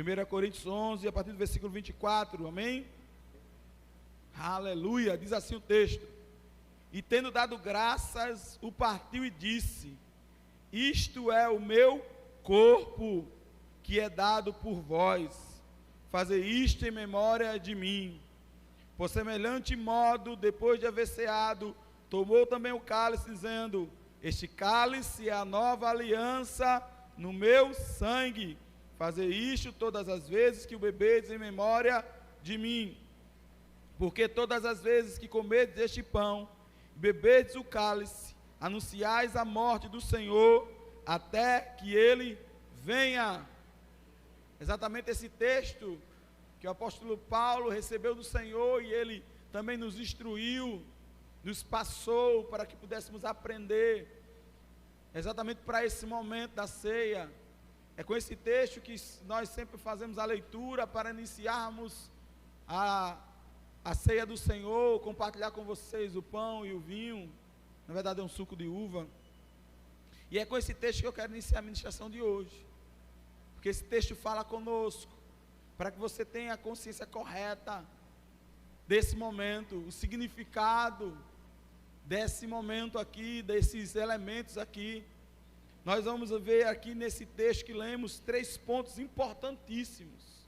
1 Coríntios 11, a partir do versículo 24, amém? Aleluia, diz assim o texto: e tendo dado graças, o partiu e disse: isto é o meu corpo, que é dado por vós, fazei isto em memória de mim. Por semelhante modo, depois de haver ceado, tomou também o cálice, dizendo: este cálice é a nova aliança no meu sangue, fazei isto todas as vezes que o bebedes em memória de mim. Porque todas as vezes que comedes este pão, bebedes o cálice, anunciais a morte do Senhor, até que Ele venha. Exatamente esse texto que o apóstolo Paulo recebeu do Senhor, e ele também nos instruiu, nos passou para que pudéssemos aprender, exatamente para esse momento da ceia. É com esse texto que nós sempre fazemos a leitura para iniciarmos a ceia do Senhor, compartilhar com vocês o pão e o vinho. Na verdade é um suco de uva. E é com esse texto que eu quero iniciar a ministração de hoje, porque esse texto fala conosco, para que você tenha a consciência correta desse momento, o significado desse momento aqui, desses elementos aqui. Nós vamos ver aqui nesse texto que lemos 3 pontos importantíssimos.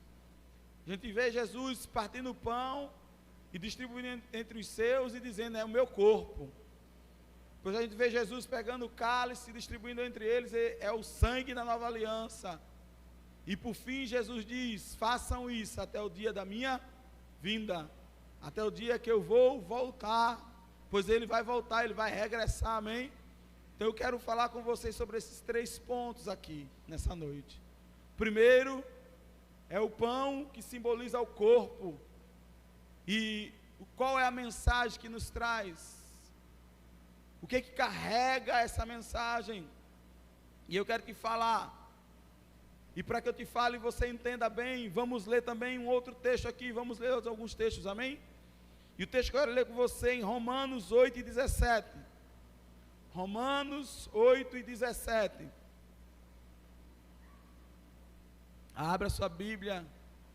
A gente vê Jesus partindo o pão e distribuindo entre os seus e dizendo: é o meu corpo. Depois a gente vê Jesus pegando o cálice e distribuindo entre eles: é o sangue da nova aliança. E por fim Jesus diz: façam isso até o dia da minha vinda, até o dia que eu vou voltar, pois Ele vai voltar, Ele vai regressar, amém? Então eu quero falar com vocês sobre esses 3 pontos aqui, nessa noite. Primeiro, é o pão que simboliza o corpo. E qual é a mensagem que nos traz? O que carrega essa mensagem? E eu quero te falar. E para que eu te fale e você entenda bem, vamos ler também um outro texto aqui, vamos ler alguns textos, amém? E o texto que eu quero ler com você em Romanos 8 e 17. Romanos 8 e 17. Abra sua Bíblia,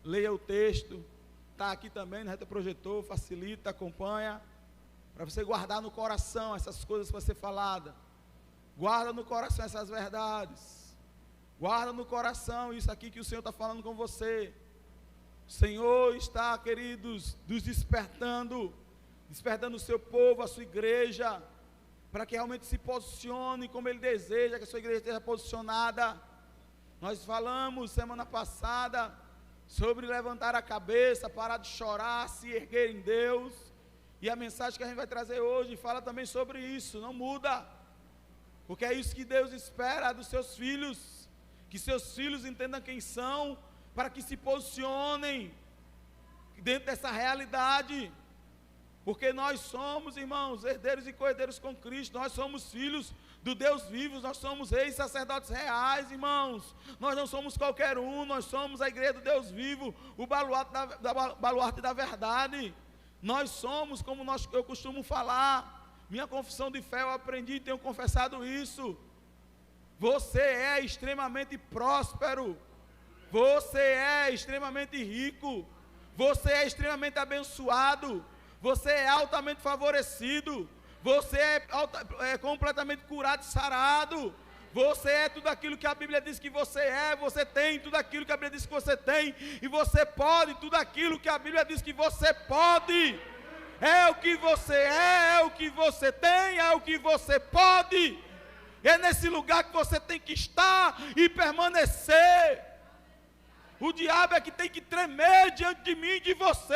leia o texto, está aqui também no retroprojetor, facilita, acompanha, para você guardar no coração essas coisas para ser falada. Guarda no coração essas verdades. Guarda no coração isso aqui que o Senhor está falando com você. O Senhor está, queridos, nos despertando o seu povo, a sua igreja, para que realmente se posicione como Ele deseja que a sua igreja esteja posicionada. Nós falamos semana passada sobre levantar a cabeça, parar de chorar, se erguer em Deus. E a mensagem que a gente vai trazer hoje fala também sobre isso. Não muda, porque é isso que Deus espera dos seus filhos. Que seus filhos entendam quem são, para que se posicionem dentro dessa realidade. Porque nós somos, irmãos, herdeiros e co-herdeiros com Cristo. Nós somos filhos do Deus vivo. Nós somos reis e sacerdotes reais, irmãos. Nós não somos qualquer um. Nós somos a igreja do Deus vivo, o baluarte da verdade. Nós somos, como eu costumo falar, minha confissão de fé, eu aprendi e tenho confessado isso. Você é extremamente próspero, você é extremamente rico, você é extremamente abençoado, você é altamente favorecido, você é completamente curado e sarado, você é tudo aquilo que a Bíblia diz que você tem tudo aquilo que a Bíblia diz que você tem, e você pode tudo aquilo que a Bíblia diz que você pode. É o que você é o que você tem, é o que você pode. É nesse lugar que você tem que estar e permanecer. O diabo é que tem que tremer diante de mim e de você.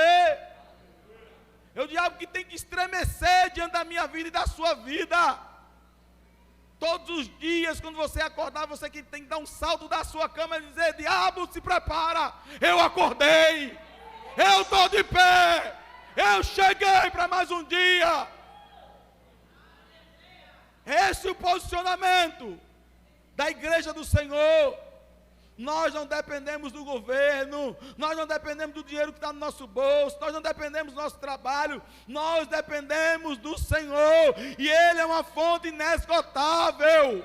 É o diabo que tem que estremecer diante da minha vida e da sua vida. Todos os dias, quando você acordar, você que tem que dar um salto da sua cama e dizer: diabo, se prepara, eu acordei, eu estou de pé, eu cheguei para mais um dia. Esse é o posicionamento da igreja do Senhor. Nós não dependemos do governo, nós não dependemos do dinheiro que está no nosso bolso, nós não dependemos do nosso trabalho, nós dependemos do Senhor, e Ele é uma fonte inesgotável.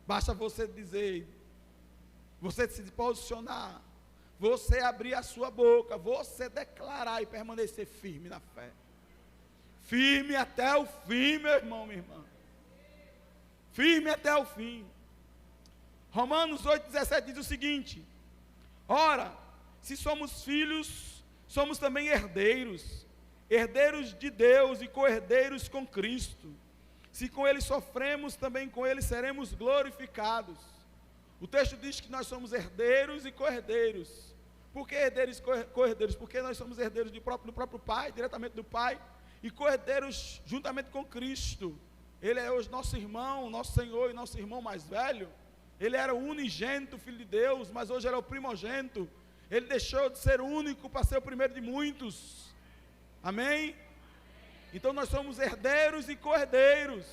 Basta você dizer: você se posicionar, você abrir a sua boca, você declarar e permanecer firme na fé. Firme até o fim, meu irmão, minha irmã. Firme até o fim. Romanos 8,17 diz o seguinte: ora, se somos filhos, somos também herdeiros, herdeiros de Deus e co-herdeiros com Cristo. Se com Ele sofremos, também com Ele seremos glorificados. O texto diz que nós somos herdeiros e co-herdeiros. Por que herdeiros e co-herdeiros? Porque nós somos herdeiros do próprio Pai, diretamente do Pai, e co-herdeiros juntamente com Cristo. Ele é hoje nosso irmão, nosso Senhor e nosso irmão mais velho. Ele era o unigênito Filho de Deus, mas hoje ele é o primogênito. Ele deixou de ser único para ser o primeiro de muitos. Amém? Então nós somos herdeiros e co-herdeiros.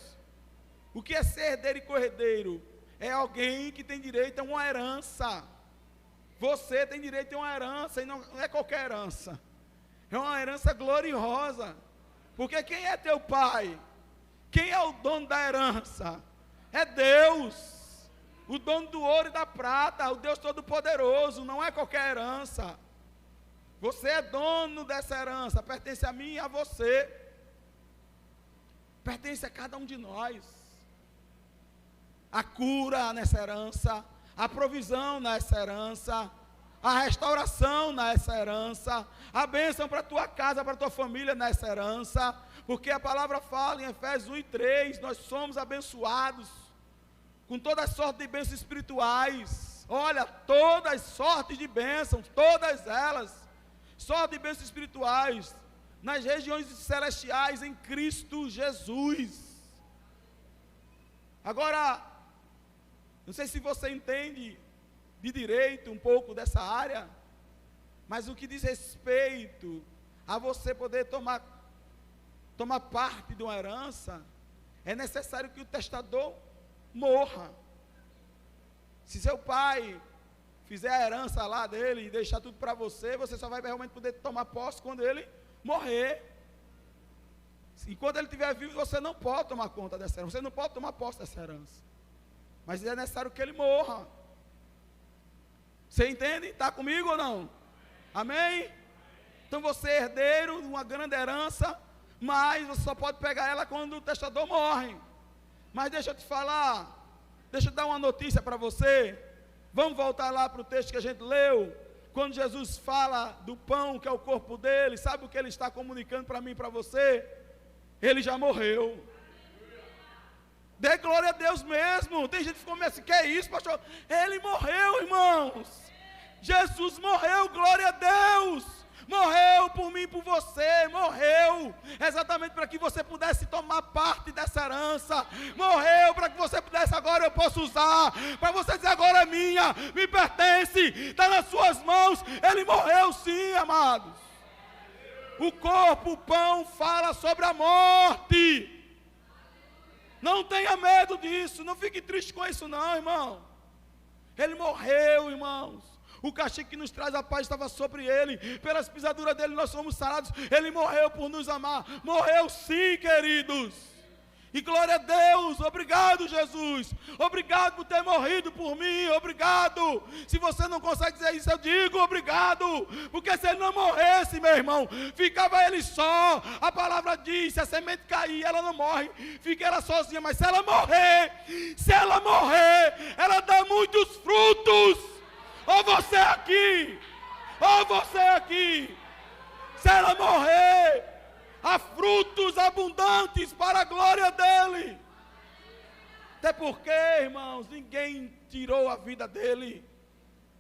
O que é ser herdeiro e co-herdeiro? É alguém que tem direito a uma herança. Você tem direito a uma herança, e não é qualquer herança. É uma herança gloriosa. Porque quem é teu pai? Quem é o dono da herança? É Deus. O dono do ouro e da prata, o Deus Todo-Poderoso, não é qualquer herança. Você é dono dessa herança, pertence a mim e a você. Pertence a cada um de nós. A cura nessa herança, a provisão nessa herança, a restauração nessa herança, a bênção para a tua casa, para a tua família nessa herança, porque a palavra fala em Efésios 1:3, nós somos abençoados com toda sorte de bênçãos espirituais. Olha, todas as sortes de bênçãos, todas elas, sorte de bênçãos espirituais, nas regiões celestiais em Cristo Jesus. Agora, não sei se você entende de direito um pouco dessa área, mas o que diz respeito a você poder tomar parte de uma herança, é necessário que o testador morra. Se seu pai fizer a herança lá dele e deixar tudo para você, você só vai realmente poder tomar posse quando ele morrer. Enquanto ele estiver vivo, você não pode tomar conta dessa herança, você não pode tomar posse dessa herança, mas é necessário que ele morra. Você entende? Está comigo ou não? Amém? Então você é herdeiro de uma grande herança, mas você só pode pegar ela quando o testador morre. Mas deixa eu te falar, deixa eu dar uma notícia para você. Vamos voltar lá para o texto que a gente leu. Quando Jesus fala do pão, que é o corpo dele, sabe o que ele está comunicando para mim e para você? Ele já morreu. Dê glória a Deus mesmo. Tem gente que começa, que é isso, pastor? Ele morreu, irmãos. Jesus morreu, glória a Deus. Morreu por mim e por você, morreu exatamente para que você pudesse tomar parte dessa herança, morreu para que você pudesse, agora eu posso usar, para você dizer agora é minha, me pertence, está nas suas mãos. Ele morreu sim, amados. O corpo, o pão fala sobre a morte. Não tenha medo disso, não fique triste com isso não, irmão. Ele morreu, irmãos. O castigo que nos traz a paz estava sobre ele, pelas pisaduras dele nós somos sarados. Ele morreu por nos amar, morreu sim, queridos. E glória a Deus, obrigado Jesus, obrigado por ter morrido por mim, obrigado. Se você não consegue dizer isso, eu digo obrigado, porque se ele não morresse, meu irmão, ficava ele só. A palavra diz, se a semente cair, ela não morre, fica ela sozinha, mas se ela morrer, ela dá muitos frutos. Ou você aqui, se ela morrer, há frutos abundantes para a glória dele. Até porque, irmãos, ninguém tirou a vida dele,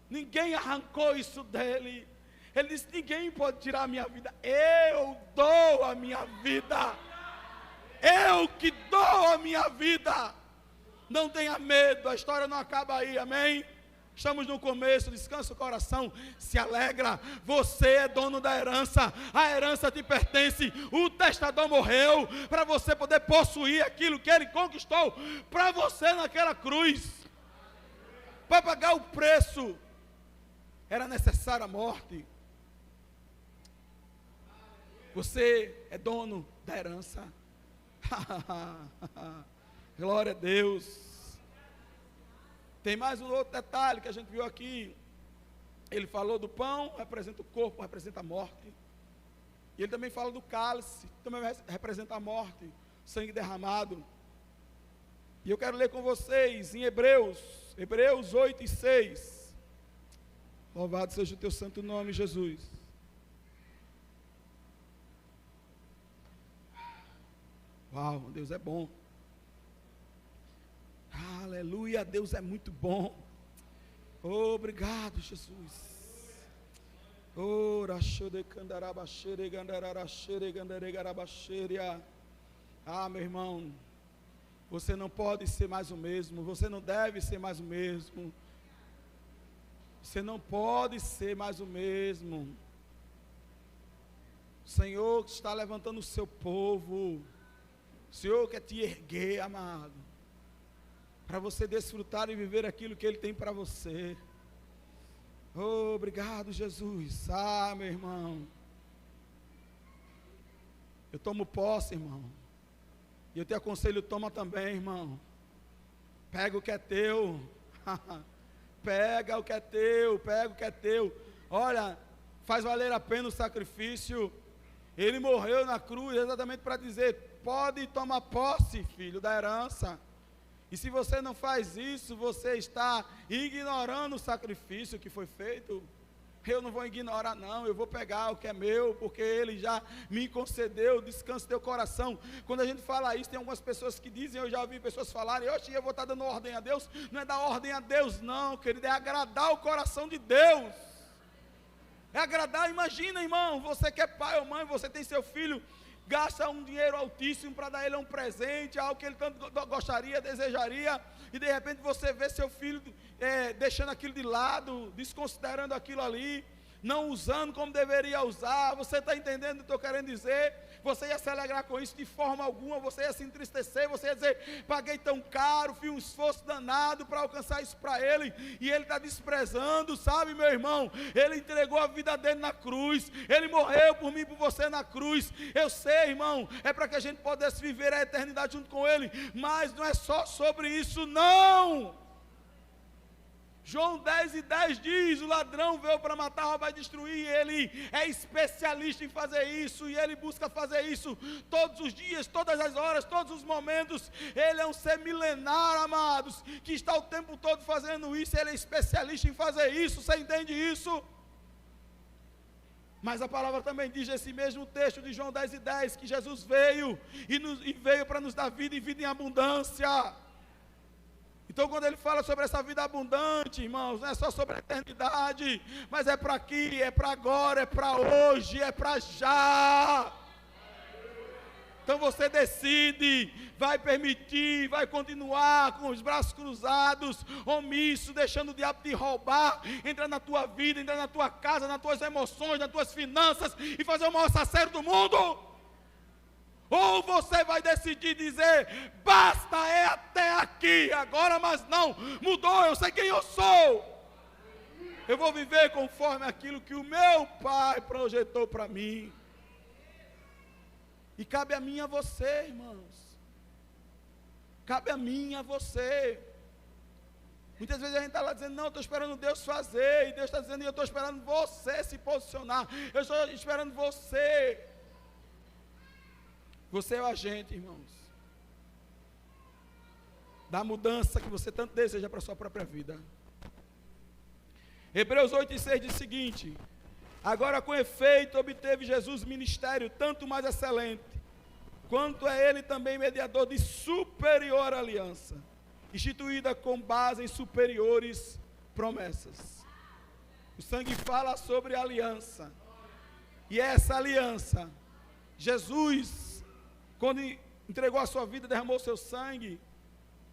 ninguém arrancou isso dele. Ele disse, ninguém pode tirar a minha vida, eu dou a minha vida, eu que dou a minha vida. Não tenha medo, a história não acaba aí, amém? Estamos no começo, descansa o coração, se alegra, você é dono da herança, a herança te pertence, o testador morreu, para você poder possuir aquilo que ele conquistou, para você naquela cruz, para pagar o preço, era necessária a morte. Você é dono da herança, glória a Deus. Tem mais um outro detalhe que a gente viu aqui. Ele falou do pão, representa o corpo, representa a morte. E ele também fala do cálice, também representa a morte, sangue derramado. E eu quero ler com vocês em Hebreus 8 e 6. Louvado seja o teu santo nome, Jesus. Uau, Deus é bom. Aleluia, Deus é muito bom. Obrigado, Jesus. Meu irmão, você não pode ser mais o mesmo, você não deve ser mais o mesmo. Você não pode ser mais o mesmo. O Senhor está levantando o seu povo. O Senhor quer te erguer, amado, para você desfrutar e viver aquilo que Ele tem para você. Obrigado, Jesus. Meu irmão, eu tomo posse, irmão, e eu te aconselho, toma também, irmão. Pega o que é teu. Pega o que é teu, pega o que é teu. Olha, faz valer a pena o sacrifício. Ele morreu na cruz exatamente para dizer: pode tomar posse, filho, da herança. E se você não faz isso, você está ignorando o sacrifício que foi feito. Eu não vou ignorar não, eu vou pegar o que é meu, porque Ele já me concedeu, descanso teu coração. Quando a gente fala isso, tem algumas pessoas que dizem, eu já ouvi pessoas falarem, oxe, eu vou estar dando ordem a Deus. Não é dar ordem a Deus não, querido, é agradar o coração de Deus. É agradar. Imagina, irmão, você que é pai ou mãe, você tem seu filho, gasta um dinheiro altíssimo para dar ele um presente, algo que ele tanto gostaria, desejaria, e de repente você vê seu filho deixando aquilo de lado, desconsiderando aquilo ali, não usando como deveria usar. Você está entendendo o que eu estou querendo dizer? Você ia se alegrar com isso de forma alguma, você ia se entristecer, você ia dizer, paguei tão caro, fiz um esforço danado para alcançar isso para ele, e ele está desprezando, sabe, meu irmão? Ele entregou a vida dele na cruz, ele morreu por mim e por você na cruz. Eu sei, irmão, é para que a gente pudesse viver a eternidade junto com ele, mas não é só sobre isso, não. João 10:10 diz, o ladrão veio para matar, roubar e destruir, ele é especialista em fazer isso, e ele busca fazer isso todos os dias, todas as horas, todos os momentos. Ele é um ser milenar, amados, que está o tempo todo fazendo isso, ele é especialista em fazer isso, você entende isso? Mas a palavra também diz, esse mesmo texto de João 10:10, que Jesus veio, e veio para nos dar vida e vida em abundância. Então quando ele fala sobre essa vida abundante, irmãos, não é só sobre a eternidade, mas é para aqui, é para agora, é para hoje, é para já. Então você decide, vai permitir, vai continuar com os braços cruzados, omisso, deixando o diabo te roubar, entrar na tua vida, entrar na tua casa, nas tuas emoções, nas tuas finanças, e fazer o maior saceiro do mundo. Ou você vai decidir dizer, basta, é até aqui, agora mas não, mudou, eu sei quem eu sou. Eu vou viver conforme aquilo que o meu Pai projetou para mim. E cabe a mim e a você, irmãos. Cabe a mim e a você. Muitas vezes a gente está lá dizendo, não, eu estou esperando Deus fazer, e Deus está dizendo, eu estou esperando você se posicionar, eu estou esperando você. Você é o agente, irmãos, da mudança que você tanto deseja para a sua própria vida. Hebreus 8:6 diz o seguinte, agora com efeito obteve Jesus ministério tanto mais excelente, quanto é ele também mediador de superior aliança, instituída com base em superiores promessas. O sangue fala sobre aliança, e essa aliança, Jesus, quando entregou a sua vida, derramou o seu sangue,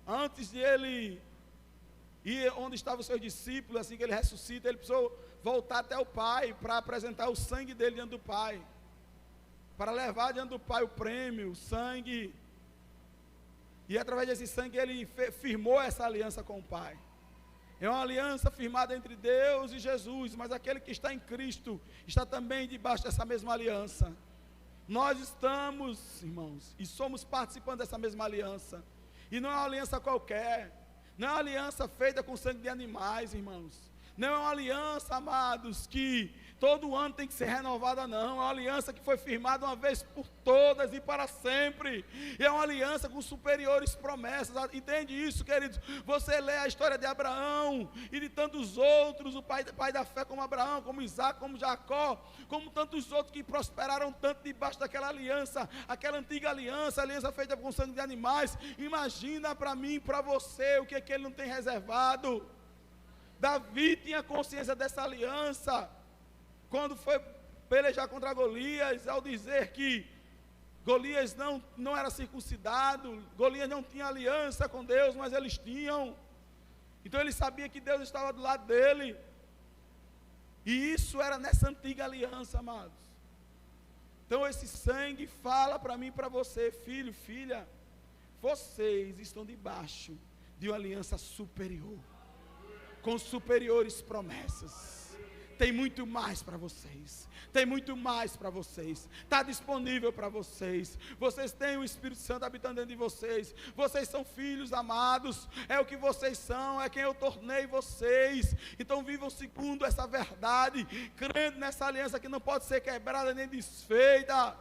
antes de ele ir onde estavam os seus discípulos, assim que ele ressuscita, ele precisou voltar até o Pai, para apresentar o sangue dele diante do Pai, para levar diante do Pai o prêmio, o sangue, e através desse sangue ele firmou essa aliança com o Pai. É uma aliança firmada entre Deus e Jesus, mas aquele que está em Cristo, está também debaixo dessa mesma aliança. Nós estamos, irmãos, e somos participantes dessa mesma aliança, e não é uma aliança qualquer, Não é uma aliança feita com sangue de animais, irmãos. Não é uma aliança, amados, que todo ano tem que ser renovada, não. É uma aliança que foi firmada uma vez por todas e para sempre. E é uma aliança com superiores promessas. Entende isso, queridos? Você lê a história de Abraão e de tantos outros, o pai da fé como Abraão, como Isaac, como Jacó, como tantos outros que prosperaram tanto debaixo daquela aliança, aquela antiga aliança, aliança feita com sangue de animais. Imagina para mim e para você o que é que ele não tem reservado. Davi tinha consciência dessa aliança, quando foi pelejar contra Golias, ao dizer que Golias não era circuncidado, Golias não tinha aliança com Deus, mas eles tinham. Então ele sabia que Deus estava do lado dele, e isso era nessa antiga aliança, amados. Então esse sangue fala para mim e para você, filho, filha, vocês estão debaixo de uma aliança superior, com superiores promessas. Tem muito mais para vocês. Tem muito mais para vocês. Está disponível para vocês. Vocês têm o Espírito Santo habitando dentro de vocês. Vocês são filhos amados. É o que vocês são. É quem eu tornei vocês. Então vivam segundo essa verdade, crendo nessa aliança que não pode ser quebrada nem desfeita.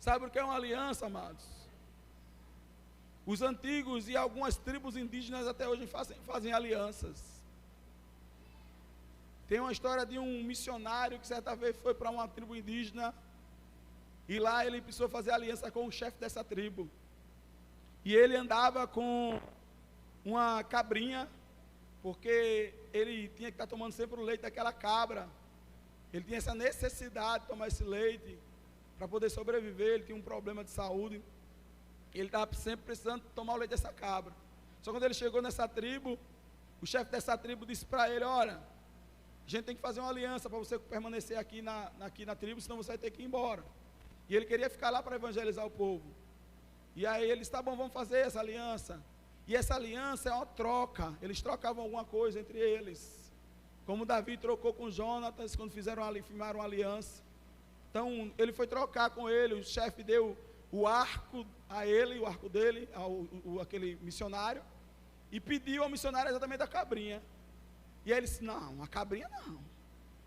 Sabe o que é uma aliança, amados? Os antigos e algumas tribos indígenas até hoje fazem alianças. Tem uma história de um missionário que certa vez foi para uma tribo indígena, e lá ele precisou fazer aliança com o chefe dessa tribo. E ele andava com uma cabrinha, porque ele tinha que estar tomando sempre o leite daquela cabra. Ele tinha essa necessidade de tomar esse leite para poder sobreviver. Ele tinha um problema de saúde. Ele estava sempre precisando tomar o leite dessa cabra. Só quando ele chegou nessa tribo, o chefe dessa tribo disse para ele: olha, a gente tem que fazer uma aliança para você permanecer aqui na tribo, senão você vai ter que ir embora. E ele queria ficar lá para evangelizar o povo. E aí ele disse: tá bom, vamos fazer essa aliança. E essa aliança é uma troca. Eles trocavam alguma coisa entre eles, como Davi trocou com Jonatas quando firmaram uma aliança. Então ele foi trocar com ele. O chefe deu o arco a ele, o arco dele, aquele missionário, e pediu ao missionário exatamente a cabrinha. E aí ele disse: não, a cabrinha não,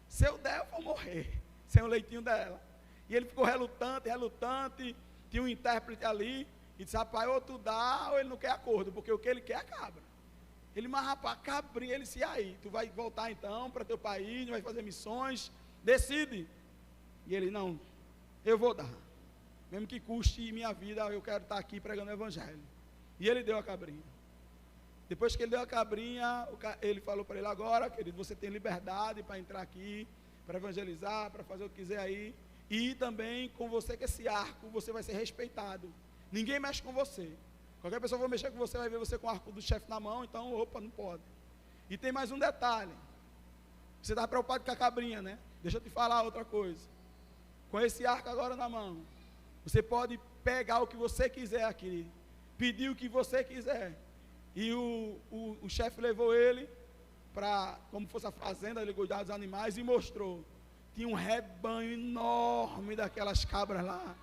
se eu der eu vou morrer, sem o leitinho dela. E ele ficou relutante, tinha um intérprete ali, e disse: rapaz, ou tu dá, ou ele não quer acordo, porque o que ele quer é a cabra. Ele: mas rapaz, a cabrinha. Ele disse: e aí, tu vai voltar então para teu país, vai fazer missões, decide. E ele: não, eu vou dar, mesmo que custe minha vida, eu quero estar aqui pregando o evangelho. E ele deu a cabrinha. Depois que ele deu a cabrinha, ele falou para ele: agora, querido, você tem liberdade para entrar aqui, para evangelizar, para fazer o que quiser aí, e também com você, que esse arco, você vai ser respeitado. Ninguém mexe com você. Qualquer pessoa que for mexer com você, vai ver você com o arco do chefe na mão, então, opa, não pode. E tem mais um detalhe. Você está preocupado com a cabrinha, né? Deixa eu te falar outra coisa. Com esse arco agora na mão, você pode pegar o que você quiser aqui, pedir o que você quiser. E o chefe levou ele para, como fosse a fazenda, ele cuidava dos animais, e mostrou. Tinha um rebanho enorme daquelas cabras lá.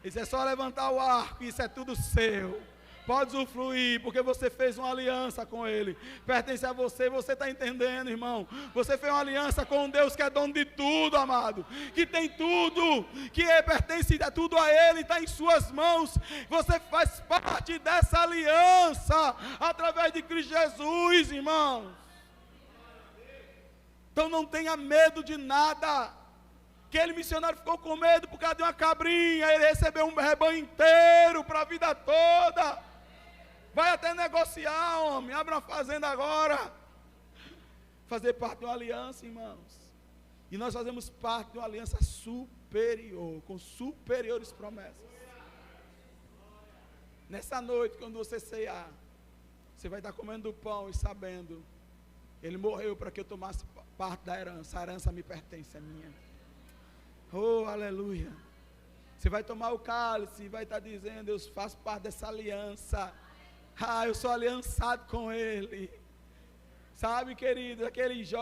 Ele disse: é só levantar o arco, isso é tudo seu. Pode usufruir, porque você fez uma aliança com ele. Pertence a você, você está entendendo, irmão? Você fez uma aliança com um Deus que é dono de tudo, amado. Que tem tudo, que pertence a tudo a ele, está em suas mãos. Você faz parte dessa aliança, através de Cristo Jesus, irmãos. Então não tenha medo de nada. Aquele missionário ficou com medo por causa de uma cabrinha. Ele recebeu um rebanho inteiro para a vida toda. Vai até negociar, homem. Abre uma fazenda agora. Fazer parte de uma aliança, irmãos. E nós fazemos parte de uma aliança superior, com superiores promessas. Nessa noite, quando você ceiar, você vai estar comendo o pão e sabendo: ele morreu para que eu tomasse parte da herança. A herança me pertence, é minha. Oh, aleluia. Você vai tomar o cálice e vai estar dizendo: eu faço parte dessa aliança. Ah, eu sou aliançado com ele. Sabe, querido,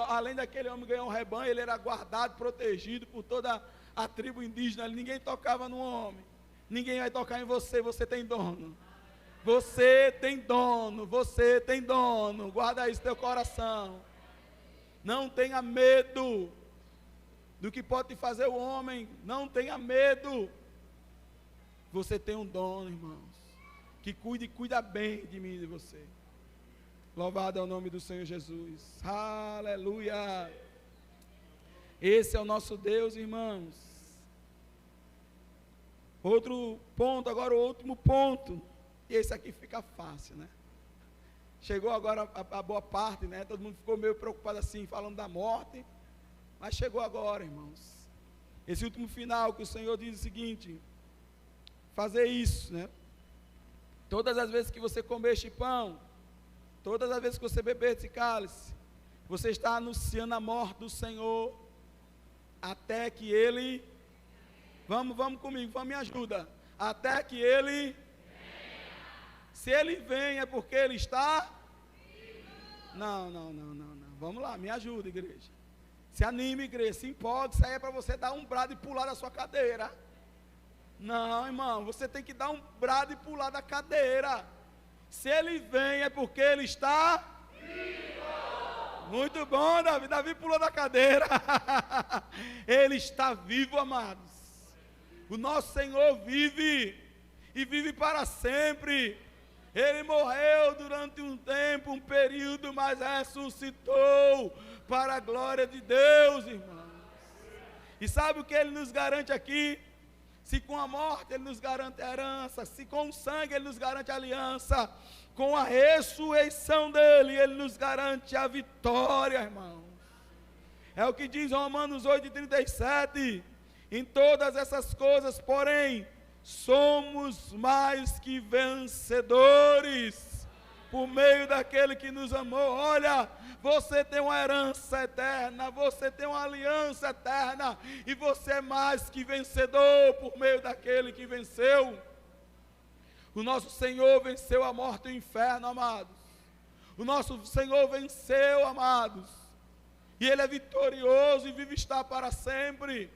além daquele homem ganhar um rebanho, ele era guardado, protegido por toda a tribo indígena. Ninguém tocava no homem. Ninguém vai tocar em você, você tem dono. Você tem dono, você tem dono. Guarda isso no teu coração. Não tenha medo do que pode te fazer o homem. Não tenha medo. Você tem um dono, irmãos, que cuida bem de mim e de você. Louvado é o nome do Senhor Jesus. Aleluia. Esse é o nosso Deus, irmãos. Outro ponto, agora o último ponto. E esse aqui fica fácil, né? Chegou agora a boa parte, né? Todo mundo ficou meio preocupado assim, falando da morte. Mas chegou agora, irmãos. Esse último final que o Senhor diz o seguinte: fazer isso, né? Todas as vezes que você comer este pão, todas as vezes que você beber esse cálice, você está anunciando a morte do Senhor, até que Ele, vamos comigo, me ajuda, até que Ele, se Ele vem é porque Ele está, não, vamos lá, me ajuda, igreja, se anime, igreja, se empolgue, isso aí é para você dar um brado e pular da sua cadeira. Não, irmão, você tem que dar um brado e pular da cadeira. Se Ele vem é porque Ele está vivo. Muito bom, Davi. Davi pulou da cadeira. Ele está vivo, amados. O nosso Senhor vive e vive para sempre. Ele morreu durante um tempo, um período, mas ressuscitou para a glória de Deus, irmãos. E sabe o que Ele nos garante aqui? Se com a morte Ele nos garante a herança, se com o sangue Ele nos garante a aliança, com a ressurreição dEle, Ele nos garante a vitória, irmãos. É o que diz Romanos 8:37, em todas essas coisas, porém, somos mais que vencedores, por meio daquele que nos amou. Olha, você tem uma herança eterna, você tem uma aliança eterna, e você é mais que vencedor por meio daquele que venceu. O nosso Senhor venceu a morte e o inferno, amados. O nosso Senhor venceu, amados, e Ele é vitorioso e vive está para sempre.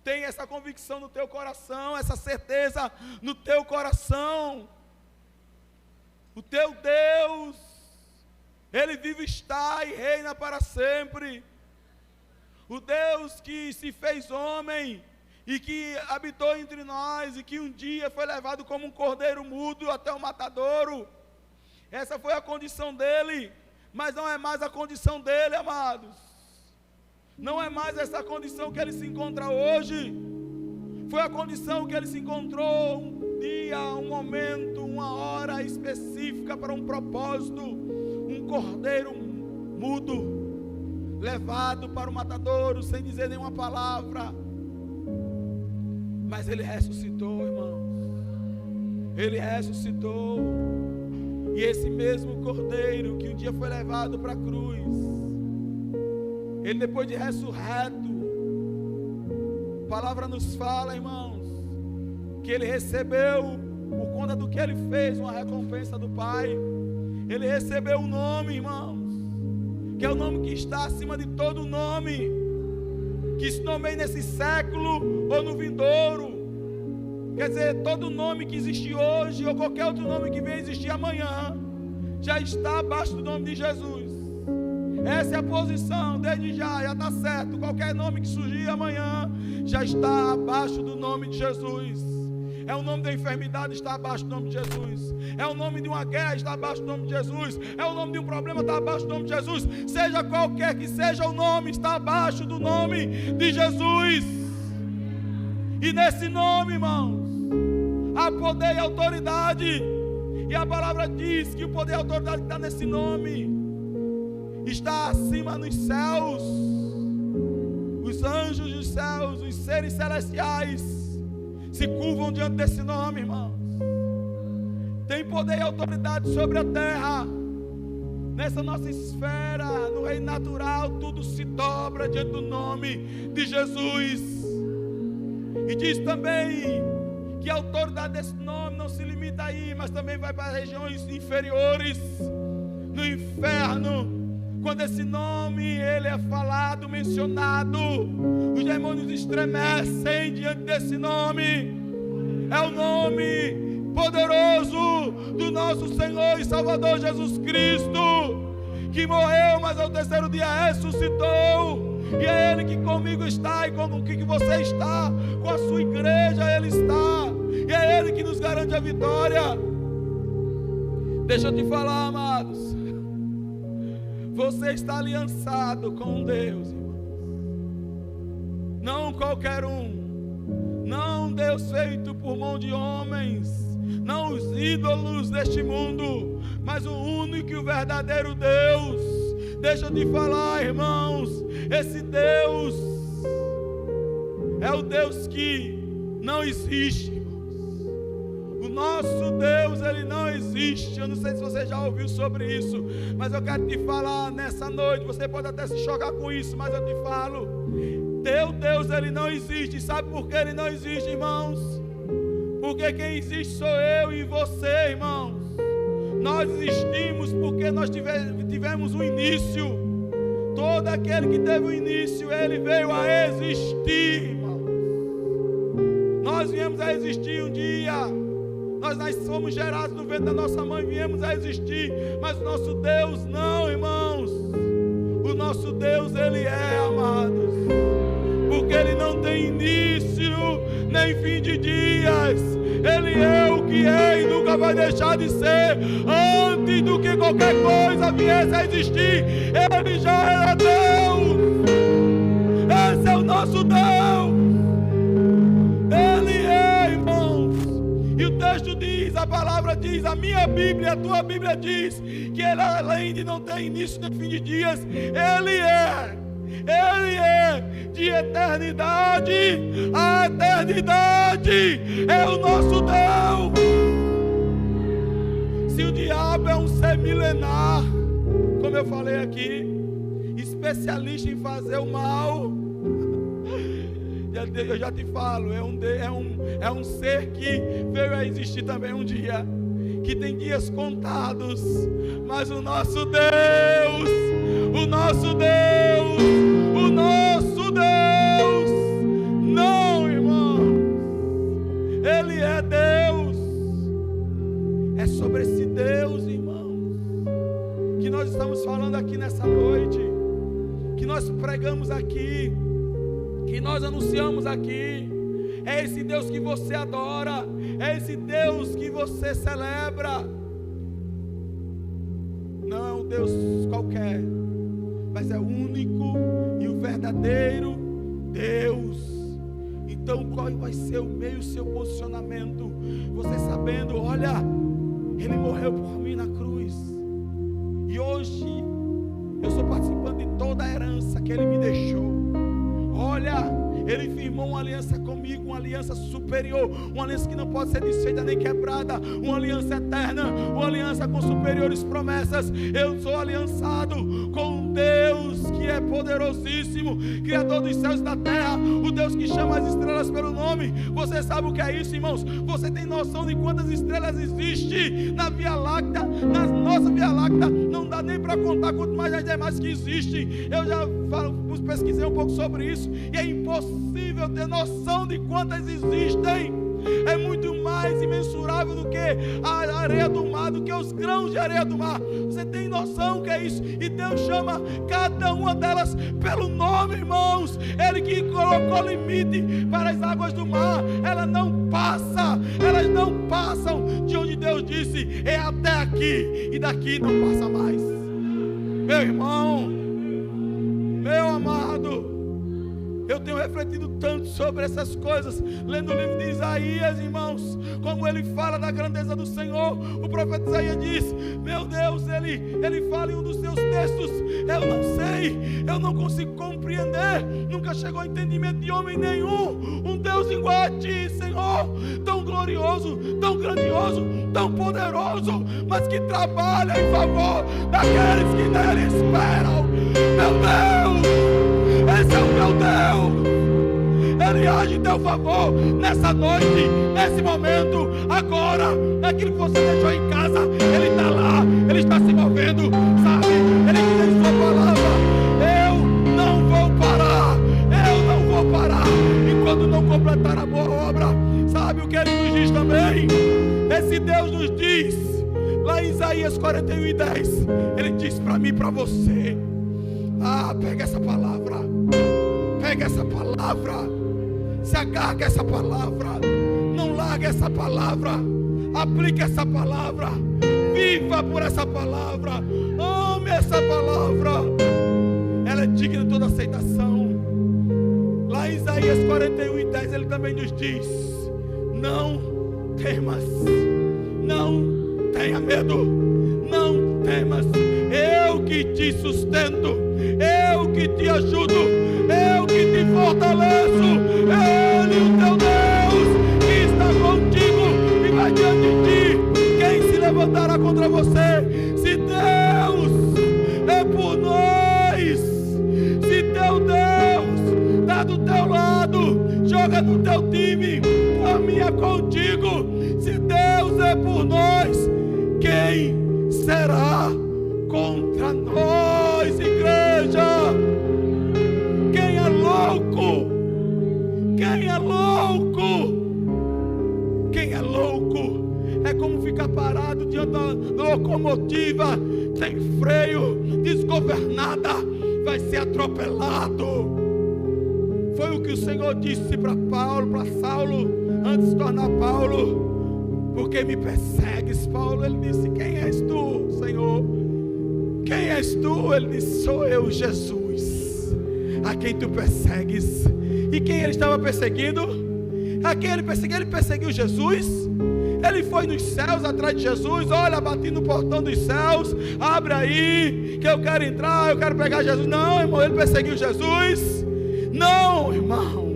Tem essa convicção no teu coração, essa certeza no teu coração. O teu Deus, Ele vive está e reina para sempre. O Deus que se fez homem e que habitou entre nós e que um dia foi levado como um cordeiro mudo até o matadouro. Essa foi a condição dele, mas não é mais a condição dele, amados. Não é mais essa condição que ele se encontra hoje. Foi a condição que ele se encontrou um dia, um momento, uma hora específica para um propósito. Um cordeiro mudo, levado para o matadouro sem dizer nenhuma palavra. Mas ele ressuscitou, irmãos. Ele ressuscitou. E esse mesmo cordeiro que um dia foi levado para a cruz, ele depois de ressurreto, a palavra nos fala, irmãos, que ele recebeu, por conta do que ele fez, uma recompensa do Pai. Ele recebeu um nome, irmãos, que é o nome que está acima de todo nome, que se nomeie nesse século ou no vindouro. Quer dizer, todo nome que existe hoje, ou qualquer outro nome que venha existir amanhã, já está abaixo do nome de Jesus. Essa é a posição, desde já está certo. Qualquer nome que surgir amanhã, já está abaixo do nome de Jesus. É o nome da enfermidade, está abaixo do nome de Jesus. É o nome de uma guerra, está abaixo do nome de Jesus. É o nome de um problema, está abaixo do nome de Jesus. Seja qualquer que seja o nome, está abaixo do nome de Jesus. E nesse nome, irmãos, há poder e autoridade. E a palavra diz que o poder e a autoridade que está nesse nome está acima nos céus. Os anjos dos céus, os seres celestiais se curvam diante desse nome, irmãos. Tem poder e autoridade sobre a terra. Nessa nossa esfera, no reino natural, tudo se dobra diante do nome de Jesus. E diz também que a autoridade desse nome não se limita aí, mas também vai para regiões inferiores, no inferno. Quando esse nome ele é falado, mencionado, os demônios estremecem diante desse nome. É o nome poderoso do nosso Senhor e Salvador Jesus Cristo, que morreu, mas ao terceiro dia ressuscitou. E é Ele que comigo está, e com o que você está, com a sua igreja Ele está, e é Ele que nos garante a vitória. Deixa eu te falar, amados, você está aliançado com Deus, irmãos. Não qualquer um, não um Deus feito por mão de homens, não os ídolos deste mundo, mas o único e o verdadeiro Deus. Deixa eu te falar, irmãos, esse Deus é o Deus que não existe, irmãos. O nosso Deus, Ele não existe. Eu não sei se você já ouviu sobre isso, mas eu quero te falar nessa noite. Você pode até se chocar com isso, mas eu te falo, teu Deus, Ele não existe. Sabe por que Ele não existe, irmãos? Porque quem existe sou eu e você, irmãos. Nós existimos porque nós tivemos um início. Todo aquele que teve um início, ele veio a existir, irmãos. Nós viemos a existir um dia. Nós fomos gerados no ventre da nossa mãe, viemos a existir. Mas o nosso Deus não, irmãos. O nosso Deus, Ele é, amados, porque Ele não tem início nem fim de dias. Ele é o que é e nunca vai deixar de ser. Antes do que qualquer coisa viesse a existir, Ele já era Deus. Esse é o nosso Deus. Ele é, irmãos. E o texto diz, a palavra diz, a minha Bíblia, a tua Bíblia diz que Ele, além de não ter início nem fim de dias, Ele é de eternidade a eternidade. É o nosso Deus. Se o diabo é um ser milenar, como eu falei aqui, especialista em fazer o mal, eu já te falo, é um ser que veio a existir também um dia, que tem dias contados, mas o nosso Deus, não, irmão, Ele é Deus. É sobre esse Deus, irmãos, que nós estamos falando aqui nessa noite, que nós pregamos aqui, que nós anunciamos aqui. É esse Deus que você adora, é esse Deus que você celebra. Não é um Deus qualquer, mas é o único e o verdadeiro Deus. Então qual vai ser o meio, o seu posicionamento? Você sabendo, olha, Ele morreu por mim na cruz, e hoje eu sou participante de toda a herança que Ele me deixou. Olha, Ele firmou uma aliança comigo, uma aliança superior, uma aliança que não pode ser desfeita nem quebrada, uma aliança eterna, uma aliança com superiores promessas. Eu sou aliançado com um Deus que é poderosíssimo, Criador dos céus e da terra, o Deus que chama as estrelas pelo nome. Você sabe o que é isso, irmãos? Você tem noção de quantas estrelas existem na Via Láctea? Na nossa Via Láctea não dá nem para contar quanto mais as demais que existem. Eu já pesquisei um pouco sobre isso, e é impossível ter noção de quantas existem. É muito mais imensurável do que a areia do mar, do que os grãos de areia do mar. Você tem noção que é isso? E Deus chama cada uma delas pelo nome, irmãos. Ele que colocou limite para as águas do mar, elas não passam de onde Deus disse, é até aqui, e daqui não passa mais. Meu irmão, meu amado, eu tenho refletido tanto sobre essas coisas, lendo o livro de Isaías, irmãos, como ele fala da grandeza do Senhor. O profeta Isaías diz, meu Deus, ele fala em um dos seus textos, eu não sei, eu não consigo compreender, nunca chegou ao entendimento de homem nenhum, um Deus igual a ti, Senhor, tão glorioso, tão grandioso, tão poderoso, mas que trabalha em favor daqueles que nele esperam. Meu Deus, esse é o meu Deus. Ele age em teu favor nessa noite, nesse momento, agora. Aquilo que você deixou em casa, Ele está lá, Ele está se movendo, sabe? Ele diz em sua palavra, eu não vou parar enquanto não completar a boa obra. Sabe o que Ele nos diz também? Esse Deus nos diz, lá em Isaías 41:10, Ele diz para mim e para você: pega essa palavra, pega essa palavra, se agarra essa palavra, não larga essa palavra, aplique essa palavra, viva por essa palavra, ame essa palavra, ela é digna de toda aceitação. Lá em Isaías 41:10 Ele também nos diz: não temas, não tenha medo, não temas, eu que te sustento, eu que te ajudo, eu que te fortaleço, Ele, o teu Deus, que está contigo e vai diante de ti. Quem se levantará contra você? Se Deus é por nós, se teu Deus está do teu lado, joga no teu time, caminha contigo. Se Deus é por nós, quem será contra nós, igreja? Quem é louco? Quem é louco? Quem é louco? É como ficar parado diante da locomotiva, sem freio, desgovernada, vai ser atropelado. Foi o que o Senhor disse para Paulo, para Saulo, antes de se tornar Paulo. Por que me persegues, Paulo? Ele disse: quem és tu, Senhor? Quem és tu? Ele disse: sou eu, Jesus, a quem tu persegues. E quem ele estava perseguindo? A quem ele perseguiu? Ele perseguiu Jesus. Ele foi nos céus atrás de Jesus. Olha, bati no portão dos céus, abre aí, que eu quero entrar, eu quero pegar Jesus. Não, irmão, ele perseguiu Jesus. Não, irmão,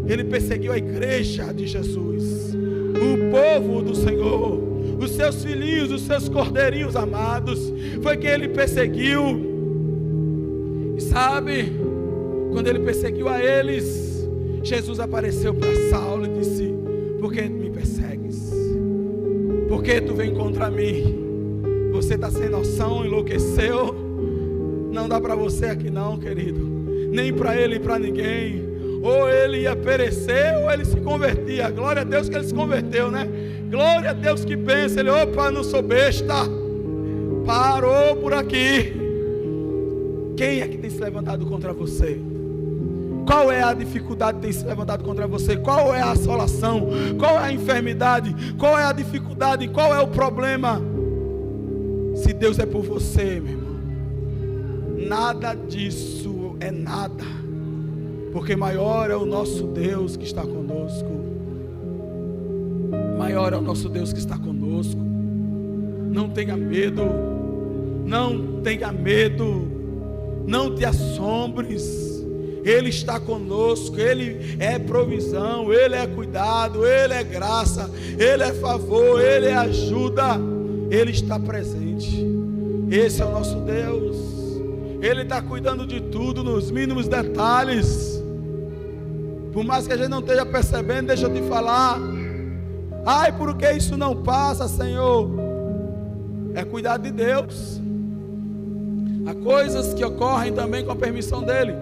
ele perseguiu a igreja de Jesus, o povo do Senhor, os seus filhinhos, os seus cordeirinhos amados. Foi quem ele perseguiu. E sabe, quando ele perseguiu a eles, Jesus apareceu para Saulo e disse: por que me persegues? Por que tu vem contra mim? Você está sem noção, enlouqueceu. Não dá para você aqui não, querido, nem para ele e para ninguém. Ou ele ia perecer, ou ele se convertia. Glória a Deus que ele se converteu, né? Glória a Deus, que pensa. Ele: opa, não sou besta. Parou por aqui. Quem é que tem se levantado contra você? Qual é a dificuldade que tem se levantado contra você? Qual é a assolação? Qual é a enfermidade? Qual é a dificuldade? Qual é o problema? Se Deus é por você, meu irmão, nada disso é nada, porque maior é o nosso Deus que está conosco. Maior é o nosso Deus que está conosco. Não tenha medo, não tenha medo, não te assombres. Ele está conosco, Ele é provisão, Ele é cuidado, Ele é graça, Ele é favor, Ele é ajuda, Ele está presente. Esse é o nosso Deus. Ele está cuidando de tudo, nos mínimos detalhes. Por mais que a gente não esteja percebendo, deixa eu te falar: ai, por que isso não passa, Senhor? É cuidado de Deus. Há coisas que ocorrem também com a permissão dEle,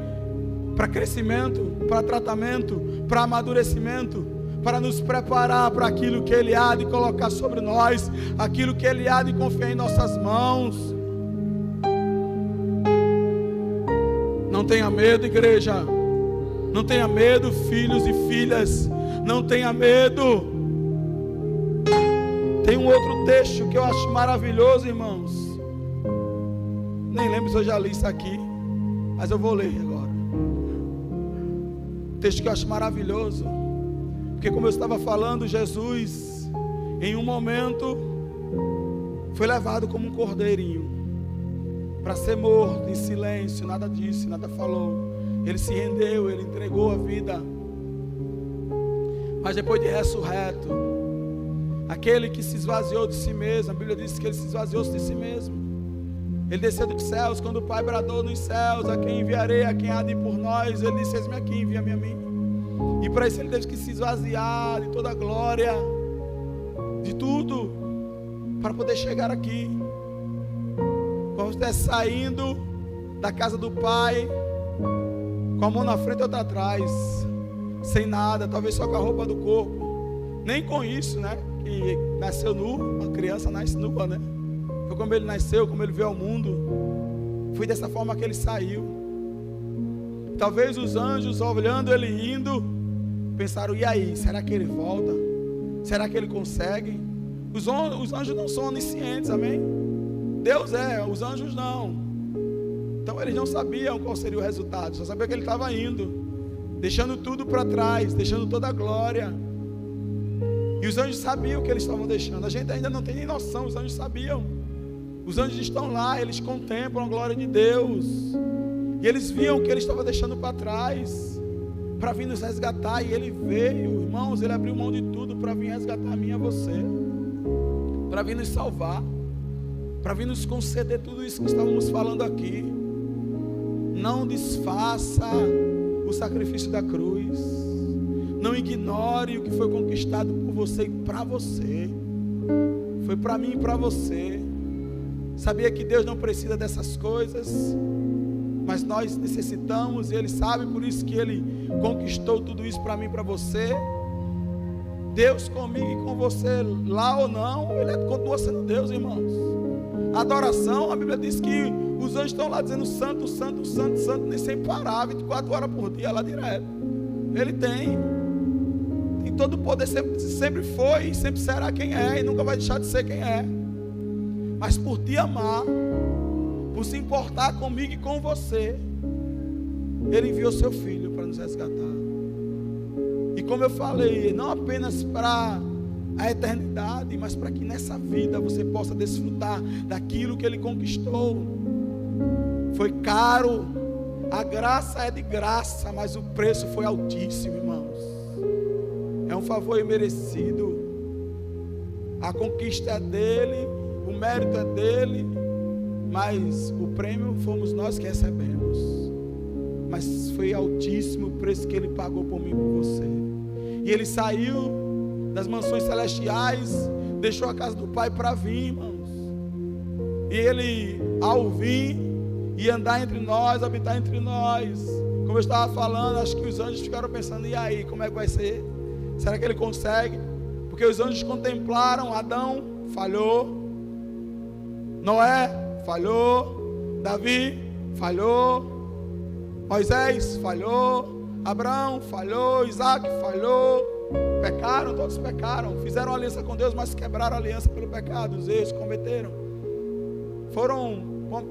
para crescimento, para tratamento, para amadurecimento, para nos preparar para aquilo que Ele há de colocar sobre nós, aquilo que Ele há de confiar em nossas mãos. Não tenha medo, igreja. Não tenha medo, filhos e filhas. Não tenha medo. Tem um outro texto que eu acho maravilhoso, irmãos. Nem lembro se eu já li isso aqui, mas eu vou ler agora. Texto que eu acho maravilhoso, porque, como eu estava falando, Jesus, em um momento, foi levado como um cordeirinho para ser morto em silêncio. Nada disse, nada falou. Ele se rendeu, ele entregou a vida. Mas depois de ressurreto, aquele que se esvaziou de si mesmo, a Bíblia diz que ele se esvaziou de si mesmo. Ele desceu dos céus, quando o Pai bradou nos céus: a quem enviarei, a quem há de ir por nós? Ele disse: eis-me aqui, envia-me a mim. E para isso ele teve que se esvaziar de toda a glória, de tudo, para poder chegar aqui. Quando você está saindo da casa do Pai, com a mão na frente e outra atrás, sem nada, talvez só com a roupa do corpo, nem com isso, né? que nasceu nu, uma criança nasce nua, né? Foi como ele nasceu, como ele veio ao mundo. Foi dessa forma que ele saiu. Talvez os anjos, olhando ele indo, pensaram: e aí, será que ele volta? Será que ele consegue? Os anjos não são oniscientes, amém? Deus é, os anjos não. Então eles não sabiam qual seria o resultado, só sabiam que ele estava indo, deixando tudo para trás, deixando toda a glória. E os anjos sabiam o que eles estavam deixando. A gente ainda não tem nem noção, os anjos sabiam. Os anjos estão lá, eles contemplam a glória de Deus. E eles viam o que ele estava deixando para trás, para vir nos resgatar. E ele veio, irmãos, ele abriu mão de tudo para vir resgatar a mim e a você, para vir nos salvar, para vir nos conceder tudo isso que estávamos falando aqui. Não desfaça o sacrifício da cruz. Não ignore o que foi conquistado por você e para você. Foi para mim e para você. Sabia que Deus não precisa dessas coisas, mas nós necessitamos, e Ele sabe, por isso que Ele conquistou tudo isso para mim e para você. Deus comigo e com você, lá ou não, Ele continua sendo Deus, irmãos. Adoração, a Bíblia diz que os anjos estão lá dizendo santo, santo, santo, santo, nem sem parar, 24 horas por dia, lá direto. Ele tem todo o poder, sempre foi e sempre será quem é, e nunca vai deixar de ser quem é. Mas por te amar, por se importar comigo e com você, Ele enviou seu Filho para nos resgatar. E como eu falei, não apenas para a eternidade, mas para que nessa vida você possa desfrutar daquilo que Ele conquistou. Foi caro, a graça é de graça, mas o preço foi altíssimo, irmãos. É um favor imerecido. A conquista é dele, o mérito é dele, mas o prêmio fomos nós que recebemos. Mas foi altíssimo o preço que Ele pagou por mim e por você. E Ele saiu das mansões celestiais, deixou a casa do Pai para vir, irmãos. E Ele, ao vir e andar entre nós, habitar entre nós, como eu estava falando, acho que os anjos ficaram pensando: e aí, como é que vai ser? Será que Ele consegue? Porque os anjos contemplaram: Adão falhou, Noé falhou, Davi falhou, Moisés falhou, Abraão falhou, Isaac falhou. Pecaram, todos pecaram, fizeram aliança com Deus, mas quebraram a aliança pelo pecado. Os erros cometeram,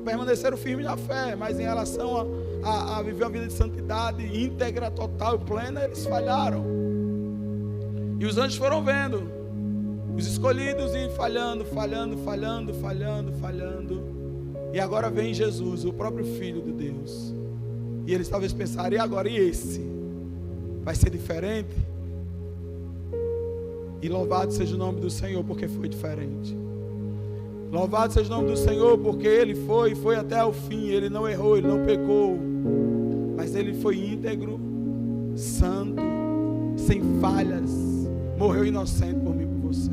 permaneceram firmes na fé, mas em relação a viver uma vida de santidade íntegra, total e plena, eles falharam. E os anjos foram vendo os escolhidos e falhando. E agora vem Jesus, o próprio Filho de Deus. E eles talvez pensaram: e agora? E esse? Vai ser diferente? E louvado seja o nome do Senhor, porque foi diferente. Louvado seja o nome do Senhor, porque Ele foi até o fim. Ele não errou, Ele não pecou, mas Ele foi íntegro, santo, sem falhas, morreu inocente por mim e por você.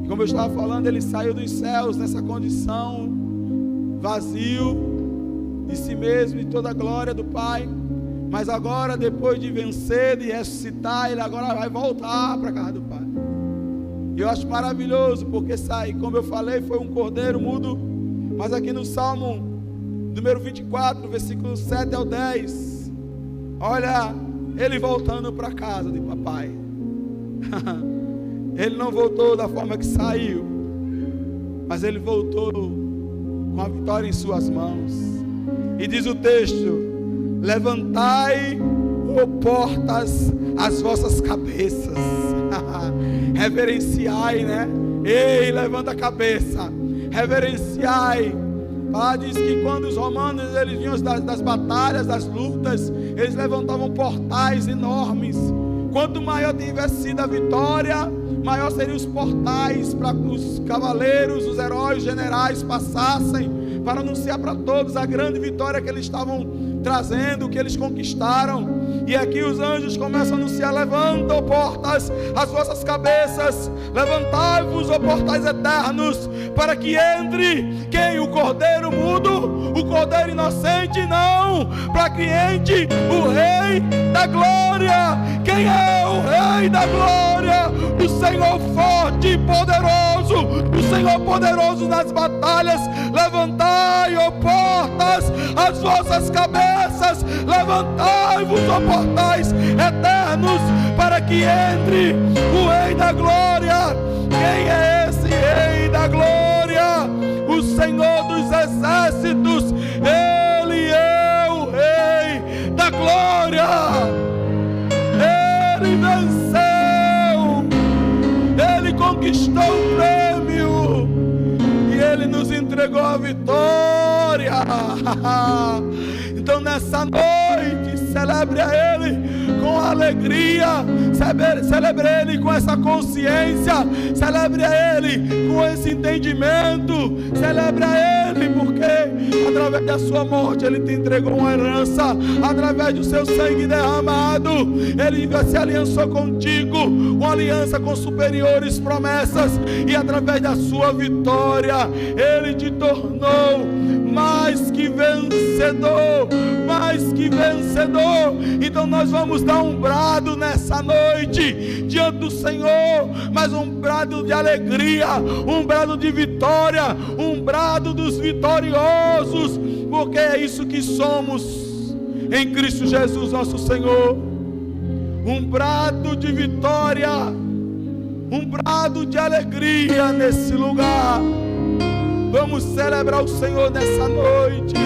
E como eu estava falando, Ele saiu dos céus nessa condição, vazio de si mesmo e toda a glória do Pai. Mas agora, depois de vencer, de ressuscitar, Ele agora vai voltar para a casa do Pai. E eu acho maravilhoso, porque sai, como eu falei, foi um cordeiro mudo. Mas aqui no Salmo número 24, versículo 7 ao 10, olha, Ele voltando para a casa de papai. Ele não voltou da forma que saiu, mas Ele voltou com a vitória em suas mãos. E diz o texto: levantai, ó portas, as vossas cabeças. Reverenciai, né? Ei, levanta a cabeça, reverenciai. Diz que quando os romanos eles vinham das batalhas, das lutas, eles levantavam portais enormes. Quanto maior tivesse sido a vitória, maior seriam os portais para os cavaleiros, os heróis, os generais passassem, para anunciar para todos a grande vitória que eles estavam trazendo, que eles conquistaram. E aqui os anjos começam a anunciar: levanta, ó portas, as vossas cabeças, levantai-vos, ó portais eternos, para que entre quem? O cordeiro mudo, o cordeiro inocente, não, para que entre o Rei da glória. Quem é o Rei da glória? O Senhor forte e poderoso, o Senhor poderoso nas batalhas. Levantai, ó portas, as vossas cabeças, levantai-vos, ó portais eternos, para que entre o Rei da glória. Quem é esse Rei da glória? O Senhor dos exércitos. Ele é o Rei da glória. Ele venceu, ele conquistou o prêmio e ele nos entregou a vitória. Então nessa noite, celebre a Ele com alegria, celebre Ele com essa consciência, celebre a Ele com esse entendimento, celebre a Ele porque através da sua morte Ele te entregou uma herança, através do seu sangue derramado Ele se aliançou contigo, uma aliança com superiores promessas, e através da sua vitória Ele te tornou mais que vencedor, mais que vencedor. Então nós vamos dar um brado nessa noite diante do Senhor, mas um brado de alegria, um brado de vitória, um brado dos vitoriosos, porque é isso que somos em Cristo Jesus nosso Senhor. Um brado de vitória, um brado de alegria nesse lugar. Vamos celebrar o Senhor nessa noite.